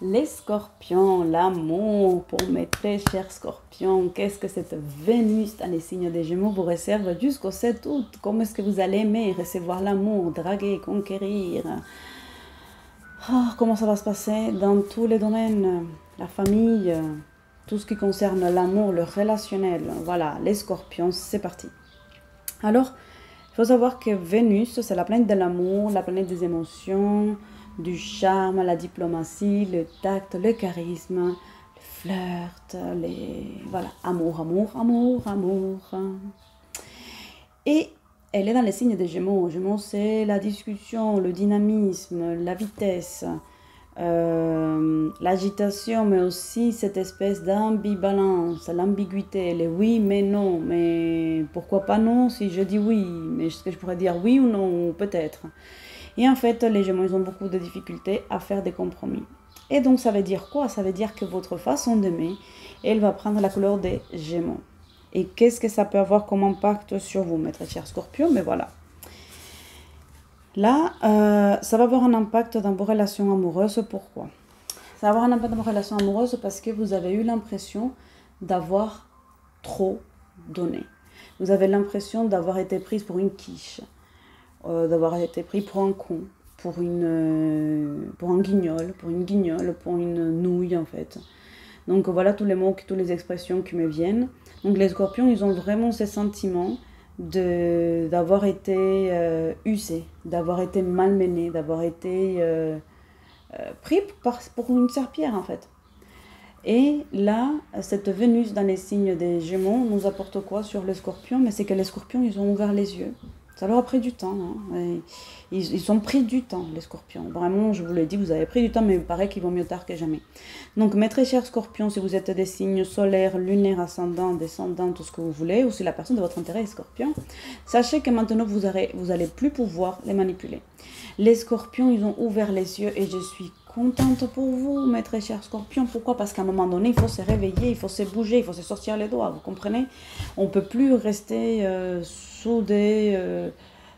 Les scorpions, l'amour pour mes très chers scorpions. Qu'est-ce que cette Vénus dans les signes des Gémeaux vous réserve jusqu'au 7 août? Comment est-ce que vous allez aimer recevoir l'amour, draguer, conquérir? Oh, comment ça va se passer dans tous les domaines? La famille, tout ce qui concerne l'amour, le relationnel. Voilà, les scorpions, c'est parti. Alors, il faut savoir que Vénus, c'est la planète de l'amour, la planète des émotions, du charme, la diplomatie, le tact, le charisme, le flirt, voilà, amour, amour, amour, amour. Et elle est dans les signes des Gémeaux. Gémeaux, c'est la discussion, le dynamisme, la vitesse, l'agitation, mais aussi cette espèce d'ambivalence, l'ambiguïté, les oui mais non, mais pourquoi pas non si je dis oui, mais est-ce que je pourrais dire oui ou non, peut-être. Et en fait, les Gémeaux, ils ont beaucoup de difficultés à faire des compromis. Et donc, ça veut dire quoi? Ça veut dire que votre façon d'aimer, elle va prendre la couleur des Gémeaux. Et qu'est-ce que ça peut avoir comme impact sur vous, mes très chers Scorpions? Mais voilà. Là, ça va avoir un impact dans vos relations amoureuses. Pourquoi? Ça va avoir un impact dans vos relations amoureuses parce que vous avez eu l'impression d'avoir trop donné. Vous avez l'impression d'avoir été prise pour une quiche. D'avoir été pris pour un con, pour un guignol, pour une guignole, pour une nouille en fait. Donc voilà tous les mots, toutes les expressions qui me viennent. Donc les scorpions, ils ont vraiment ces sentiments d'avoir été usés, d'avoir été malmenés, d'avoir été pris pour une serpillère en fait. Et là, cette Vénus dans les signes des Gémeaux nous apporte quoi sur les scorpions? Mais c'est que les scorpions, ils ont ouvert les yeux. Ça leur a pris du temps. Hein. Ils ont pris du temps, les scorpions. Vraiment, je vous l'ai dit, vous avez pris du temps, mais il paraît qu'il vaut mieux tard que jamais. Donc, mes très chers scorpions, si vous êtes des signes solaires, lunaires, ascendants, descendants, tout ce que vous voulez, ou si la personne de votre intérêt est scorpion, sachez que maintenant, vous allez plus pouvoir les manipuler. Les scorpions, ils ont ouvert les yeux et je suis contente pour vous, mes très chers scorpions. Pourquoi? Parce qu'à un moment donné, il faut se réveiller, il faut se bouger, il faut se sortir les doigts, vous comprenez? On ne peut plus rester soudés,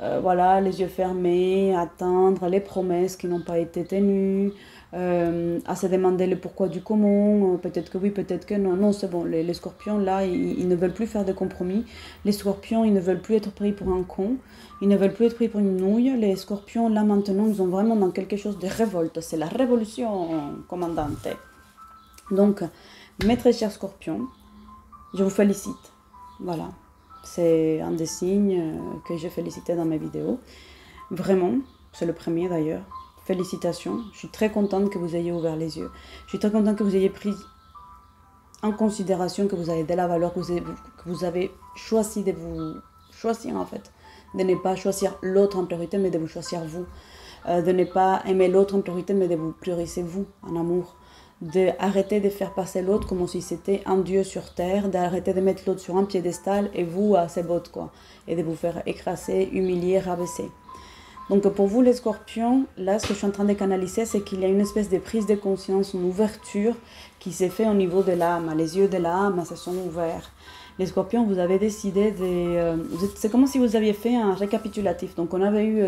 voilà, les yeux fermés, attendre les promesses qui n'ont pas été tenues, à se demander le pourquoi du comment, peut-être que oui, peut-être que non. Non, c'est bon, les scorpions, là, ils ne veulent plus faire de compromis. Les scorpions, ils ne veulent plus être pris pour un con. Ils ne veulent plus être pris pour une nouille. Les scorpions, là, maintenant, ils ont vraiment dans quelque chose de révolte. C'est la révolution, commandante. Donc, mes très chers scorpions, je vous félicite. Voilà. C'est un des signes que j'ai félicité dans mes vidéos. Vraiment, c'est le premier d'ailleurs. Félicitations. Je suis très contente que vous ayez ouvert les yeux. Je suis très contente que vous ayez pris en considération que vous avez de la valeur, que vous avez choisi de vous choisir en fait. De ne pas choisir l'autre en priorité, mais de vous choisir vous. De ne pas aimer l'autre en priorité, mais de vous prioriser vous en amour. D'arrêter de faire passer l'autre comme si c'était un dieu sur terre, d'arrêter de mettre l'autre sur un piédestal et vous à ses bottes, quoi. Et de vous faire écraser, humilier, rabaisser. Donc pour vous les scorpions, là ce que je suis en train de canaliser, c'est qu'il y a une espèce de prise de conscience, une ouverture qui s'est faite au niveau de l'âme. Les yeux de l'âme se sont ouverts. Les scorpions, vous avez décidé de... c'est comme si vous aviez fait un récapitulatif. Donc on avait eu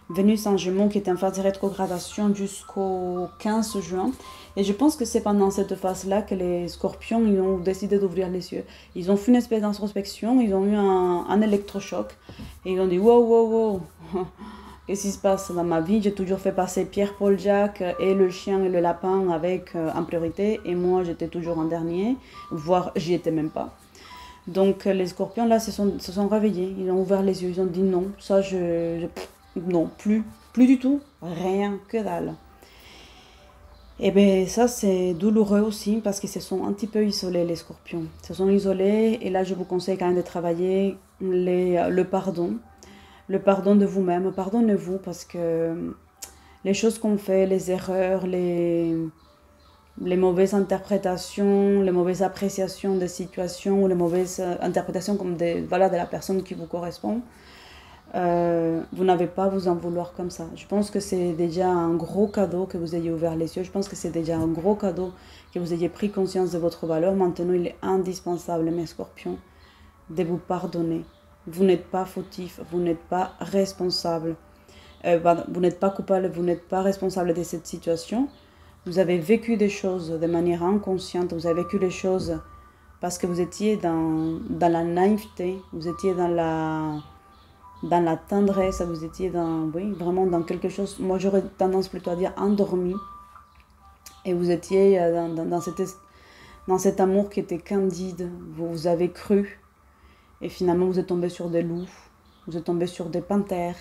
Vénus en Gémeaux qui était en phase de rétrogradation jusqu'au 15 juin. Et je pense que c'est pendant cette phase-là que les scorpions ils ont décidé d'ouvrir les yeux. Ils ont fait une espèce d'introspection, ils ont eu un électrochoc. Et ils ont dit, wow, wow, wow, qu'est-ce qui se passe dans ma vie? J'ai toujours fait passer Pierre-Paul Jacques et le chien et le lapin avec en priorité. Et moi, j'étais toujours en dernier, voire j'y étais même pas. Donc les scorpions, là, se sont réveillés. Ils ont ouvert les yeux, ils ont dit non, ça, non, plus du tout, rien, que dalle. Et bien ça c'est douloureux aussi parce qu'ils se sont un petit peu isolés les scorpions. Ils se sont isolés et là je vous conseille quand même de travailler le pardon. Le pardon de vous-même, pardonnez-vous parce que les choses qu'on fait, les erreurs, les mauvaises interprétations, les mauvaises appréciations des situations ou les mauvaises interprétations comme de la personne qui vous correspond, vous n'avez pas à vous en vouloir comme ça. Je pense que c'est déjà un gros cadeau que vous ayez ouvert les yeux. Je pense que c'est déjà un gros cadeau que vous ayez pris conscience de votre valeur. Maintenant, il est indispensable, mes scorpions, de vous pardonner. Vous n'êtes pas fautif, vous n'êtes pas responsable. Vous n'êtes pas coupable, vous n'êtes pas responsable de cette situation. Vous avez vécu des choses de manière inconsciente, vous avez vécu les choses parce que vous étiez dans la naïveté, vous étiez dans la tendresse, vous étiez oui, vraiment dans quelque chose, moi j'aurais tendance plutôt à dire endormi, et vous étiez dans cet amour qui était candide, vous avez cru, et finalement vous êtes tombé sur des loups, vous êtes tombé sur des panthères,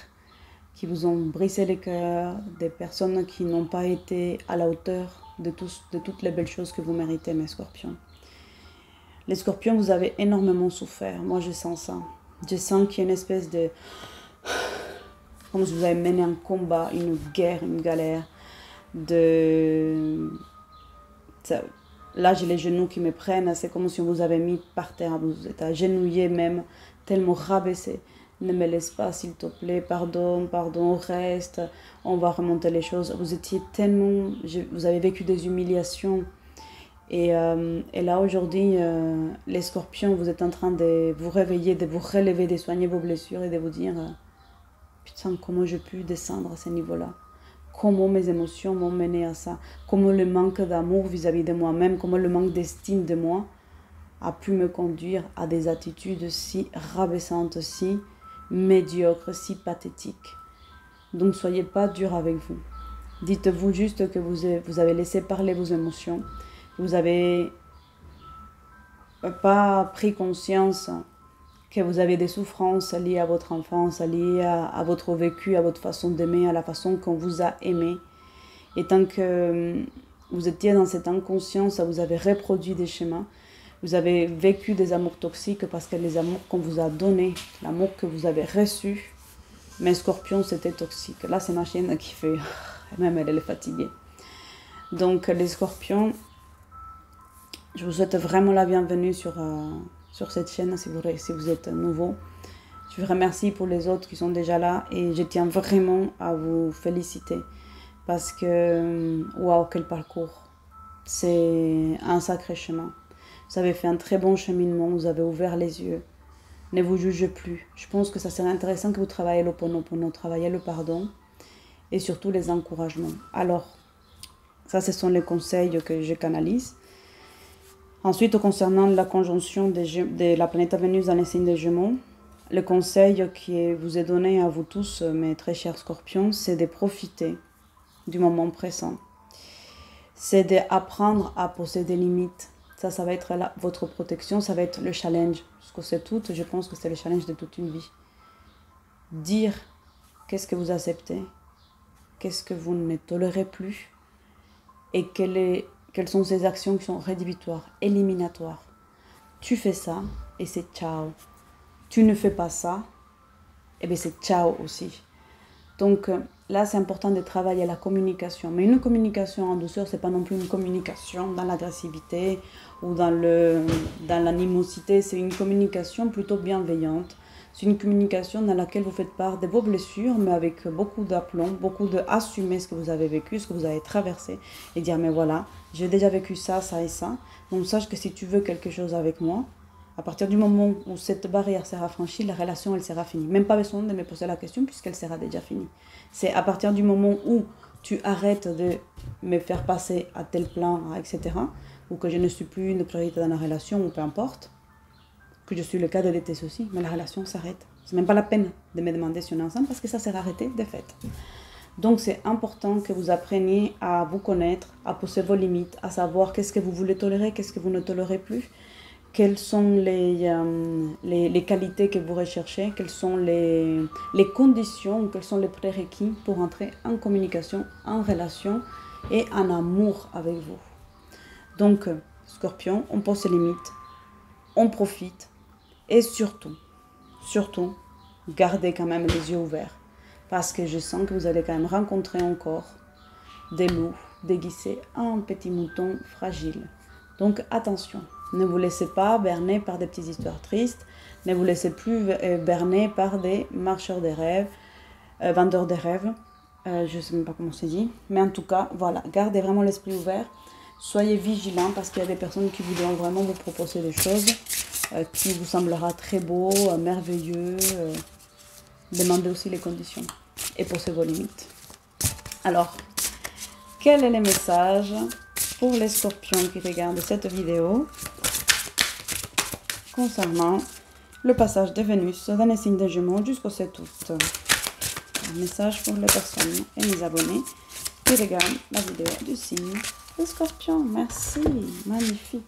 qui vous ont brisé les cœurs, des personnes qui n'ont pas été à la hauteur de toutes les belles choses que vous méritez, mes scorpions. Les scorpions, vous avez énormément souffert. Moi, je sens ça. Je sens qu'il y a une espèce de... Comme si vous avez mené un combat, une guerre, une galère. Là, j'ai les genoux qui me prennent. C'est comme si on vous avait mis par terre. Vous êtes agenouillé même, tellement rabaissé. Ne me laisse pas, s'il te plaît, pardon, reste, on va remonter les choses. Vous étiez tellement... Vous avez vécu des humiliations. Et là, aujourd'hui, les scorpions, vous êtes en train de vous réveiller, de vous relever, de soigner vos blessures et de vous dire putain, comment j'ai pu descendre à ce niveau-là? Comment mes émotions m'ont mené à ça? Comment le manque d'amour vis-à-vis de moi-même, comment le manque d'estime de moi a pu me conduire à des attitudes si rabaissantes, si médiocre, si pathétique. Donc, ne soyez pas dur avec vous. Dites-vous juste que vous avez laissé parler vos émotions. Vous n'avez pas pris conscience que vous avez des souffrances liées à votre enfance, liées à votre vécu, à votre façon d'aimer, à la façon qu'on vous a aimé. Et tant que vous étiez dans cette inconscience, vous avez reproduit des schémas. Vous avez vécu des amours toxiques parce que les amours qu'on vous a donnés, l'amour que vous avez reçu, mes scorpions, c'était toxique. Là, c'est ma chienne qui fait... Même elle est fatiguée. Donc, les scorpions, je vous souhaite vraiment la bienvenue sur cette chaîne si vous êtes nouveau. Je vous remercie pour les autres qui sont déjà là et je tiens vraiment à vous féliciter parce que, waouh, quel parcours. C'est un sacré chemin. Vous avez fait un très bon cheminement, vous avez ouvert les yeux. Ne vous jugez plus. Je pense que ça serait intéressant que vous travailliez l'Ho'oponopono, travailliez le pardon et surtout les encouragements. Alors, ça, ce sont les conseils que je canalise. Ensuite, concernant la conjonction de la planète Vénus dans les signes des Gémeaux, le conseil qui vous est donné à vous tous, mes très chers scorpions, c'est de profiter du moment présent. C'est d'apprendre à poser des limites. Ça va être votre protection, ça va être le challenge. Parce que c'est tout, je pense que c'est le challenge de toute une vie. Dire qu'est-ce que vous acceptez, qu'est-ce que vous ne tolérez plus, et quelles sont ces actions qui sont rédhibitoires, éliminatoires. Tu fais ça, et c'est ciao. Tu ne fais pas ça, et bien c'est ciao aussi. Donc là, c'est important de travailler la communication. Mais une communication en douceur, c'est pas non plus une communication dans l'agressivité ou dans l'animosité. C'est une communication plutôt bienveillante. C'est une communication dans laquelle vous faites part de vos blessures, mais avec beaucoup d'aplomb, beaucoup d'assumer ce que vous avez vécu, ce que vous avez traversé, et dire, mais voilà, j'ai déjà vécu ça, ça et ça. Donc sache que si tu veux quelque chose avec moi, à partir du moment où cette barrière sera franchie, la relation, elle sera finie. Même pas besoin de me poser la question puisqu'elle sera déjà finie. C'est à partir du moment où tu arrêtes de me faire passer à tel plan, etc., ou que je ne suis plus une priorité dans la relation, ou peu importe, que je suis le cas de détester aussi, mais la relation s'arrête. C'est même pas la peine de me demander si on est ensemble parce que ça sera arrêté de fait. Donc c'est important que vous appreniez à vous connaître, à poser vos limites, à savoir qu'est-ce que vous voulez tolérer, qu'est-ce que vous ne tolérez plus, quelles sont les qualités que vous recherchez, quelles sont les conditions, quels sont les prérequis pour entrer en communication, en relation et en amour avec vous. Donc, Scorpion, on pose ses limites, on profite et surtout, gardez quand même les yeux ouverts parce que je sens que vous allez quand même rencontrer encore des loups déguisés en petits moutons fragiles. Donc, attention. Ne vous laissez pas berner par des petites histoires tristes. Ne vous laissez plus berner par des marcheurs des rêves, vendeurs des rêves. Je ne sais même pas comment c'est dit. Mais en tout cas, voilà, gardez vraiment l'esprit ouvert. Soyez vigilants parce qu'il y a des personnes qui voudront vraiment vous proposer des choses qui vous semblera très beau, merveilleux. Demandez aussi les conditions et posez vos limites. Alors, quel est le message pour les scorpions qui regardent cette vidéo concernant le passage de Vénus dans les signes des Gémeaux jusqu'au 7 août. Un message pour les personnes et mes abonnés qui regardent la vidéo du signe des Scorpions. Merci, magnifique.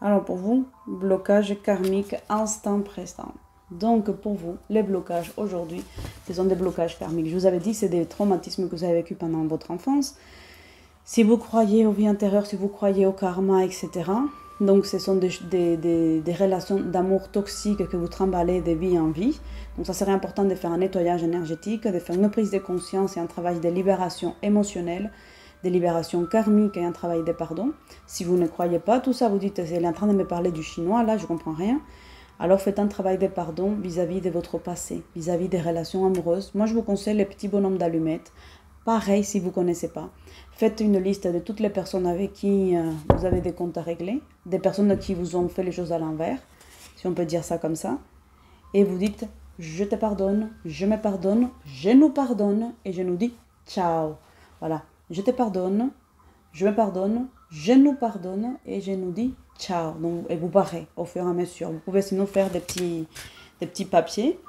Alors pour vous, blocage karmique instant présent. Donc pour vous, les blocages aujourd'hui, ce sont des blocages karmiques. Je vous avais dit, c'est des traumatismes que vous avez vécu pendant votre enfance. Si vous croyez aux vies antérieures, si vous croyez au karma, etc. Donc ce sont des relations d'amour toxiques que vous trimballez de vie en vie. Donc ça serait important de faire un nettoyage énergétique, de faire une prise de conscience et un travail de libération émotionnelle, de libération karmique et un travail de pardon. Si vous ne croyez pas tout ça, vous dites, elle est en train de me parler du chinois, là je ne comprends rien. Alors faites un travail de pardon vis-à-vis de votre passé, vis-à-vis des relations amoureuses. Moi je vous conseille les petits bonhommes d'allumettes. Pareil si vous ne connaissez pas. Faites une liste de toutes les personnes avec qui vous avez des comptes à régler, des personnes qui vous ont fait les choses à l'envers, si on peut dire ça comme ça. Et vous dites, je te pardonne, je me pardonne, je nous pardonne et je nous dis ciao. Voilà, je te pardonne, je me pardonne, je nous pardonne et je nous dis ciao. Donc, et vous barrez au fur et à mesure. Vous pouvez sinon faire des petits papiers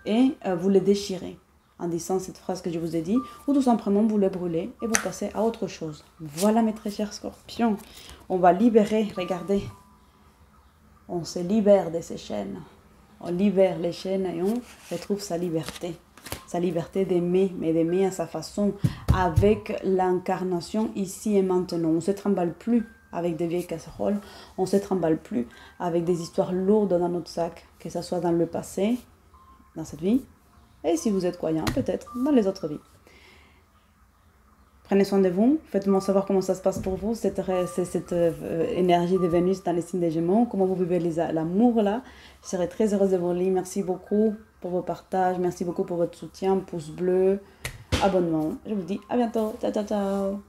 et vous les déchirez en disant cette phrase que je vous ai dit, ou tout simplement vous les brûlez et vous passez à autre chose. Voilà mes très chers scorpions, on va libérer, regardez, on se libère de ces chaînes, on libère les chaînes et on retrouve sa liberté d'aimer, mais d'aimer à sa façon, avec l'incarnation ici et maintenant. On ne se trimballe plus avec des vieilles casseroles, on ne se trimballe plus avec des histoires lourdes dans notre sac, que ce soit dans le passé, dans cette vie, et si vous êtes croyant, peut-être dans les autres vies. Prenez soin de vous, faites-moi savoir comment ça se passe pour vous, cette énergie de Vénus dans les signes des Gémeaux, comment vous vivez l'amour là. Je serai très heureuse de vous lire. Merci beaucoup pour vos partages, merci beaucoup pour votre soutien, pouce bleu, abonnement. Je vous dis à bientôt, ciao ciao ciao.